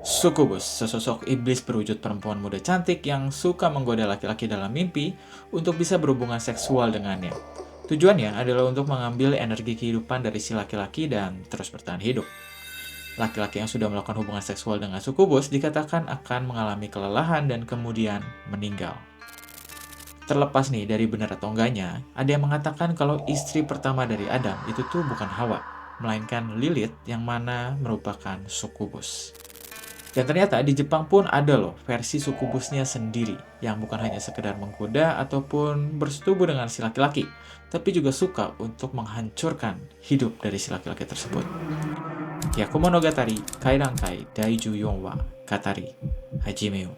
Sukubus, sesosok iblis berwujud perempuan muda cantik yang suka menggoda laki-laki dalam mimpi untuk bisa berhubungan seksual dengannya. Tujuannya adalah untuk mengambil energi kehidupan dari si laki-laki dan terus bertahan hidup. Laki-laki yang sudah melakukan hubungan seksual dengan sukubus dikatakan akan mengalami kelelahan dan kemudian meninggal. Terlepas nih dari benar atau enggaknya, ada yang mengatakan kalau istri pertama dari Adam itu tuh bukan Hawa, melainkan Lilith yang mana merupakan sukubus. Dan ternyata di Jepang pun ada loh versi sukubusnya sendiri yang bukan hanya sekedar menggoda ataupun bersetubuh dengan si laki-laki, tapi juga suka untuk menghancurkan hidup dari si laki-laki tersebut. Yakumonogatari Kairankai Daiju Yonwa Katari Hajimeu.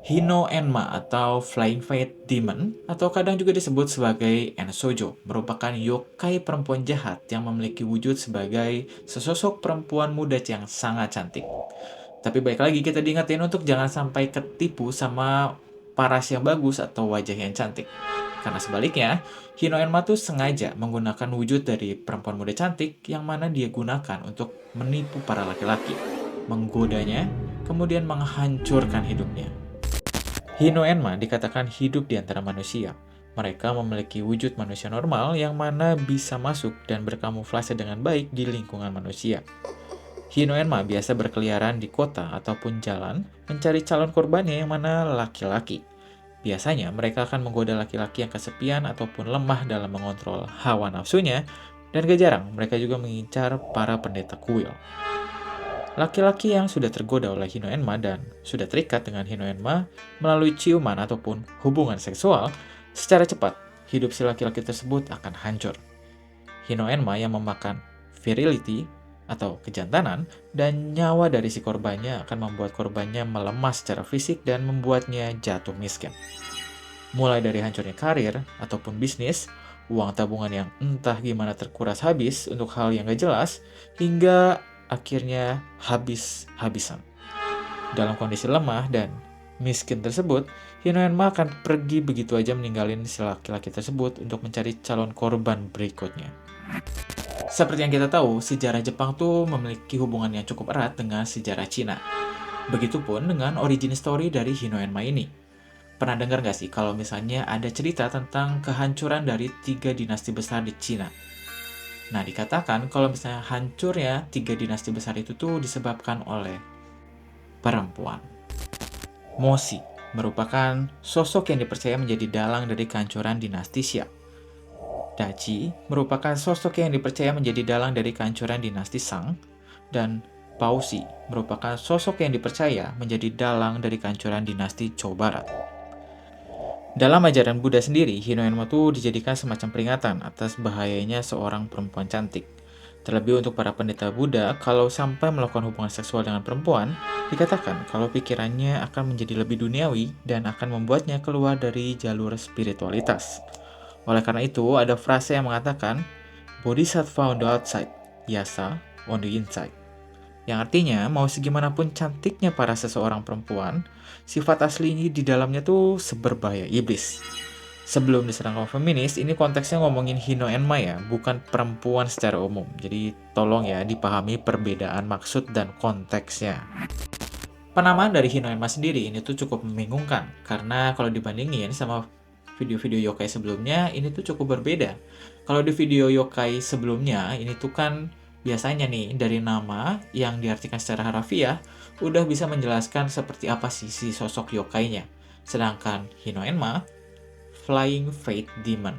Hino Enma atau Flying Fate Demon atau kadang juga disebut sebagai Ensojo merupakan yokai perempuan jahat yang memiliki wujud sebagai sesosok perempuan muda yang sangat cantik. Tapi baik lagi kita diingetin untuk jangan sampai ketipu sama paras yang bagus atau wajah yang cantik. Karena sebaliknya, Hino Enma tuh sengaja menggunakan wujud dari perempuan muda cantik yang mana dia gunakan untuk menipu para laki-laki, menggodanya, kemudian menghancurkan hidupnya. Hino Enma dikatakan hidup di antara manusia. Mereka memiliki wujud manusia normal yang mana bisa masuk dan berkamuflase dengan baik di lingkungan manusia. Hino Enma biasa berkeliaran di kota ataupun jalan mencari calon korbannya yang mana laki-laki. Biasanya mereka akan menggoda laki-laki yang kesepian ataupun lemah dalam mengontrol hawa nafsunya, dan gak jarang mereka juga mengincar para pendeta kuil. Laki-laki yang sudah tergoda oleh Hino Enma dan sudah terikat dengan Hino Enma melalui ciuman ataupun hubungan seksual, secara cepat hidup si laki-laki tersebut akan hancur. Hino Enma yang memakan virility atau kejantanan dan nyawa dari si korbannya akan membuat korbannya melemah secara fisik dan membuatnya jatuh miskin. Mulai dari hancurnya karir ataupun bisnis, uang tabungan yang entah gimana terkuras habis untuk hal yang gak jelas, hingga akhirnya habis-habisan. Dalam kondisi lemah dan miskin tersebut, Hino Enma akan pergi begitu aja meninggalin si laki-laki tersebut untuk mencari calon korban berikutnya. Seperti yang kita tahu, sejarah Jepang tuh memiliki hubungan yang cukup erat dengan sejarah Cina. Begitupun dengan origin story dari Hino Enma ini. Pernah dengar nggak sih kalau misalnya ada cerita tentang kehancuran dari 3 dinasti besar di Cina? Nah, dikatakan kalau misalnya hancurnya 3 dinasti besar itu tuh disebabkan oleh perempuan. Moshi merupakan sosok yang dipercaya menjadi dalang dari kehancuran dinasti Xia. Dachi merupakan sosok yang dipercaya menjadi dalang dari kehancuran dinasti Shang. Dan Baozi merupakan sosok yang dipercaya menjadi dalang dari kehancuran dinasti Zhou Barat. Dalam ajaran Buddha sendiri, Hino Enma itu dijadikan semacam peringatan atas bahayanya seorang perempuan cantik. Terlebih untuk para pendeta Buddha, kalau sampai melakukan hubungan seksual dengan perempuan, dikatakan kalau pikirannya akan menjadi lebih duniawi dan akan membuatnya keluar dari jalur spiritualitas. Oleh karena itu, ada frase yang mengatakan, Bodhisattva on the outside, Yasa on the inside. Yang artinya, mau segimanapun cantiknya para seseorang perempuan, sifat aslinya di dalamnya tuh seberbahaya iblis. Sebelum diserang kaum feminis, ini konteksnya ngomongin Hino Enma ya, bukan perempuan secara umum. Jadi tolong ya dipahami perbedaan maksud dan konteksnya. Penamaan dari Hino Enma sendiri ini tuh cukup membingungkan, karena kalau dibandingin sama video-video yokai sebelumnya, ini tuh cukup berbeda. Kalau di video yokai sebelumnya, ini tuh kan biasanya nih, dari nama yang diartikan secara harafiah, udah bisa menjelaskan seperti apa sih si sosok yokainya. Sedangkan Hino Enma, Flying Fate Demon.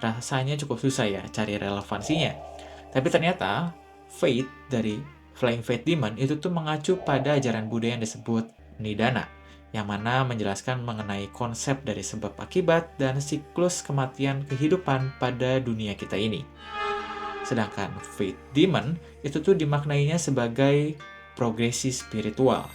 Rasanya cukup susah ya cari relevansinya. Tapi ternyata, Fate dari Flying Fate Demon itu tuh mengacu pada ajaran Buddha yang disebut Nidana, yang mana menjelaskan mengenai konsep dari sebab akibat dan siklus kematian kehidupan pada dunia kita ini. Sedangkan Fate Demon itu tuh dimaknainya sebagai progresi spiritual,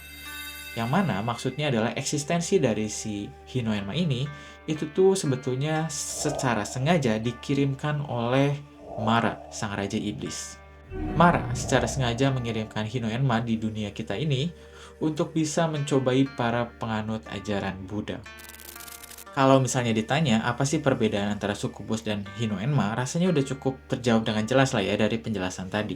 yang mana maksudnya adalah eksistensi dari si Hinoenma ini itu tuh sebetulnya secara sengaja dikirimkan oleh Mara, sang Raja Iblis. Mara secara sengaja mengirimkan Hinoenma di dunia kita ini untuk bisa mencobai para penganut ajaran Buddha. Kalau misalnya ditanya, apa sih perbedaan antara Sukubus dan Hinoenma, rasanya udah cukup terjawab dengan jelas lah ya dari penjelasan tadi.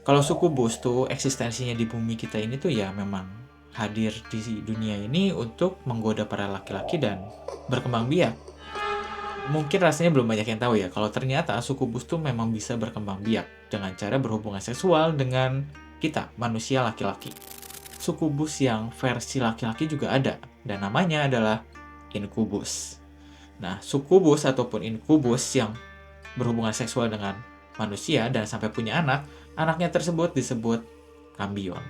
Kalau Sukubus tuh eksistensinya di bumi kita ini tuh ya memang hadir di dunia ini untuk menggoda para laki-laki dan berkembang biak. Mungkin rasanya belum banyak yang tahu ya, kalau ternyata Sukubus tuh memang bisa berkembang biak dengan cara berhubungan seksual dengan kita, manusia laki-laki. Sukubus yang versi laki-laki juga ada, dan namanya adalah Incubus. Nah, Sukubus ataupun Incubus yang berhubungan seksual dengan manusia dan sampai punya anak, anaknya tersebut disebut Kambion.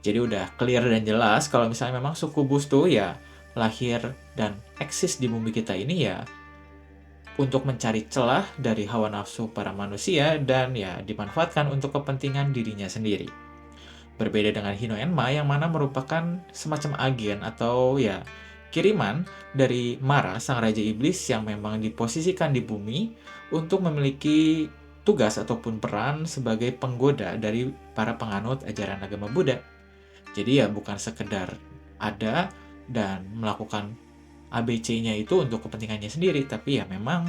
Jadi udah clear dan jelas kalau misalnya memang Sukubus tuh ya lahir dan eksis di bumi kita ini ya untuk mencari celah dari hawa nafsu para manusia dan ya dimanfaatkan untuk kepentingan dirinya sendiri. Berbeda dengan Hinoenma yang mana merupakan semacam agen atau ya kiriman dari Mara, sang Raja Iblis yang memang diposisikan di bumi untuk memiliki tugas ataupun peran sebagai penggoda dari para penganut ajaran agama Buddha. Jadi ya bukan sekedar ada dan melakukan ABC-nya itu untuk kepentingannya sendiri, tapi ya memang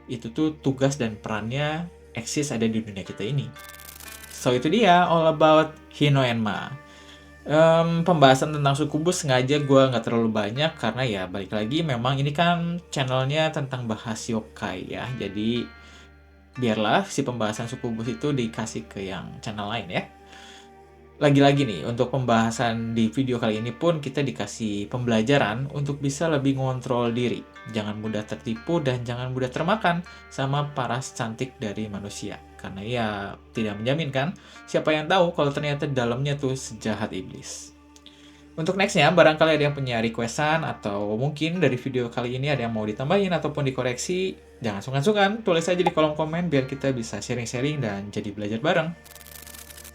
itu tuh tugas dan perannya eksis ada di dunia kita ini. So itu dia all about Hinoenma. Pembahasan tentang Sukubus sengaja gue nggak terlalu banyak karena ya balik lagi memang ini kan channelnya tentang bahas yokai ya, jadi biarlah si pembahasan Sukubus itu dikasih ke yang channel lain ya. Lagi-lagi nih, untuk pembahasan di video kali ini pun kita dikasih pembelajaran untuk bisa lebih ngontrol diri. Jangan mudah tertipu dan jangan mudah termakan sama paras cantik dari manusia. Karena ya tidak menjamin kan, siapa yang tahu kalau ternyata dalamnya tuh sejahat iblis. Untuk nextnya, barangkali ada yang punya requestan atau mungkin dari video kali ini ada yang mau ditambahin ataupun dikoreksi, jangan sungkan-sungkan, tulis aja di kolom komen biar kita bisa sharing-sharing dan jadi belajar bareng.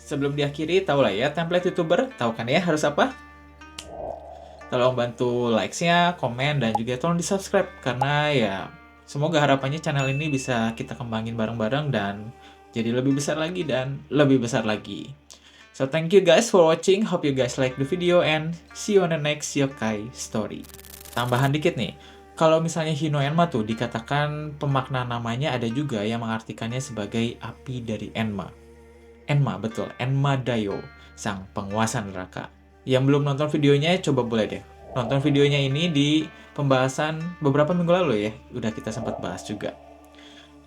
Sebelum diakhiri, tahu lah ya template YouTuber, tahu kan ya harus apa? Tolong bantu likes-nya, komen, dan juga tolong di-subscribe. Karena ya, semoga harapannya channel ini bisa kita kembangin bareng-bareng dan jadi lebih besar lagi dan lebih besar lagi. So, thank you guys for watching. Hope you guys like the video and see you on the next yokai story. Tambahan dikit nih, kalau misalnya Hinoenma tuh dikatakan pemakna namanya ada juga yang mengartikannya sebagai api dari Enma. Enma, betul, Enma Dayo, sang penguasa neraka. Yang belum nonton videonya, coba boleh deh nonton videonya ini di pembahasan beberapa minggu lalu ya, udah kita sempat bahas juga.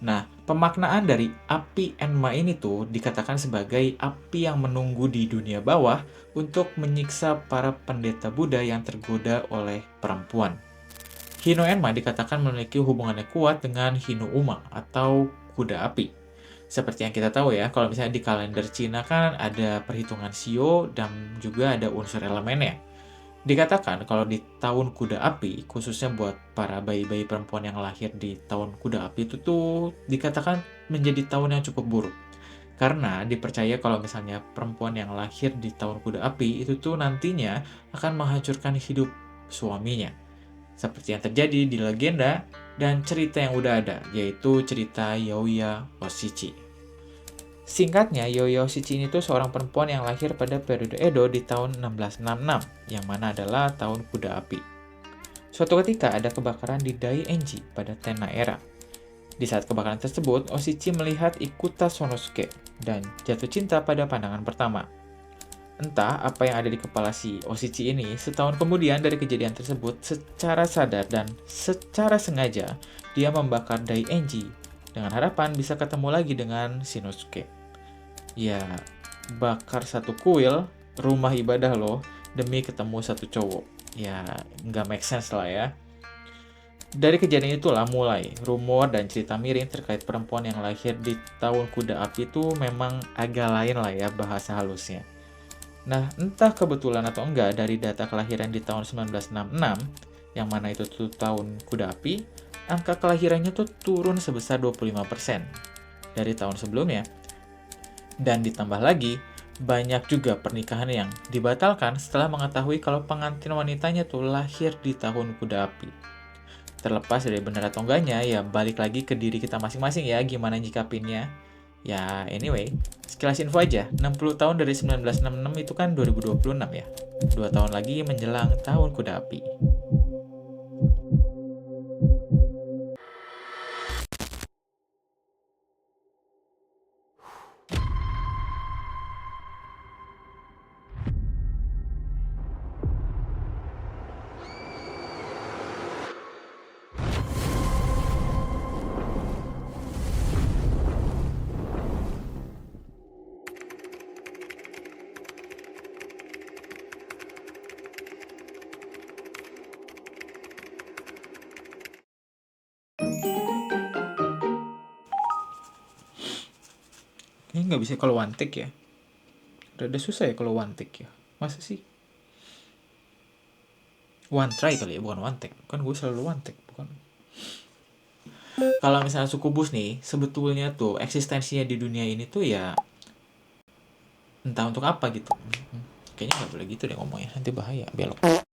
Nah, pemaknaan dari api Enma ini tuh dikatakan sebagai api yang menunggu di dunia bawah untuk menyiksa para pendeta Buddha yang tergoda oleh perempuan. Hinoenma dikatakan memiliki hubungannya kuat dengan Hinouma atau kuda api. Seperti yang kita tahu ya, kalau misalnya di kalender Cina kan ada perhitungan Shio dan juga ada unsur elemennya. Dikatakan kalau di tahun kuda api, khususnya buat para bayi-bayi perempuan yang lahir di tahun kuda api itu tuh dikatakan menjadi tahun yang cukup buruk. Karena dipercaya kalau misalnya perempuan yang lahir di tahun kuda api itu tuh nantinya akan menghancurkan hidup suaminya. Seperti yang terjadi di legenda dan cerita yang udah ada, yaitu cerita Yoya Oshichi. Singkatnya, Yoya Oshichi ini tuh seorang perempuan yang lahir pada periode Edo di tahun 1666, yang mana adalah tahun kuda api. Suatu ketika ada kebakaran di Dai-Enji pada Tenna era. Di saat kebakaran tersebut, Oshichi melihat Ikuta Sonosuke dan jatuh cinta pada pandangan pertama. Entah apa yang ada di kepala si Oshichi ini, setahun kemudian dari kejadian tersebut, secara sadar dan secara sengaja, dia membakar Dai-Enji dengan harapan bisa ketemu lagi dengan Shinosuke. Ya, bakar satu kuil, rumah ibadah loh, demi ketemu satu cowok. Ya, nggak make sense lah ya. Dari kejadian itulah mulai rumor dan cerita miring terkait perempuan yang lahir di tahun kuda api itu memang agak lain lah ya bahasa halusnya. Nah, entah kebetulan atau enggak dari data kelahiran di tahun 1966, yang mana itu tuh tahun kuda api, angka kelahirannya tuh turun sebesar 25% dari tahun sebelumnya. Dan ditambah lagi, banyak juga pernikahan yang dibatalkan setelah mengetahui kalau pengantin wanitanya tuh lahir di tahun kuda api. Terlepas dari benar atau enggaknya, ya balik lagi ke diri kita masing-masing ya, gimana nyikapinnya. Ya, anyway, sekilas info aja, 60 tahun dari 1966 itu kan 2026 ya. 2 tahun lagi menjelang tahun kuda api. Ini nggak bisa kalau one take ya. Rada susah ya kalau one take ya. Masa sih? One try kali ya, bukan one take. Kan gue selalu one take, bukan. Kalau misalnya suku bus nih, sebetulnya tuh eksistensinya di dunia ini tuh ya entah untuk apa gitu. Kayaknya nggak boleh gitu deh ngomongnya, nanti bahaya, belok.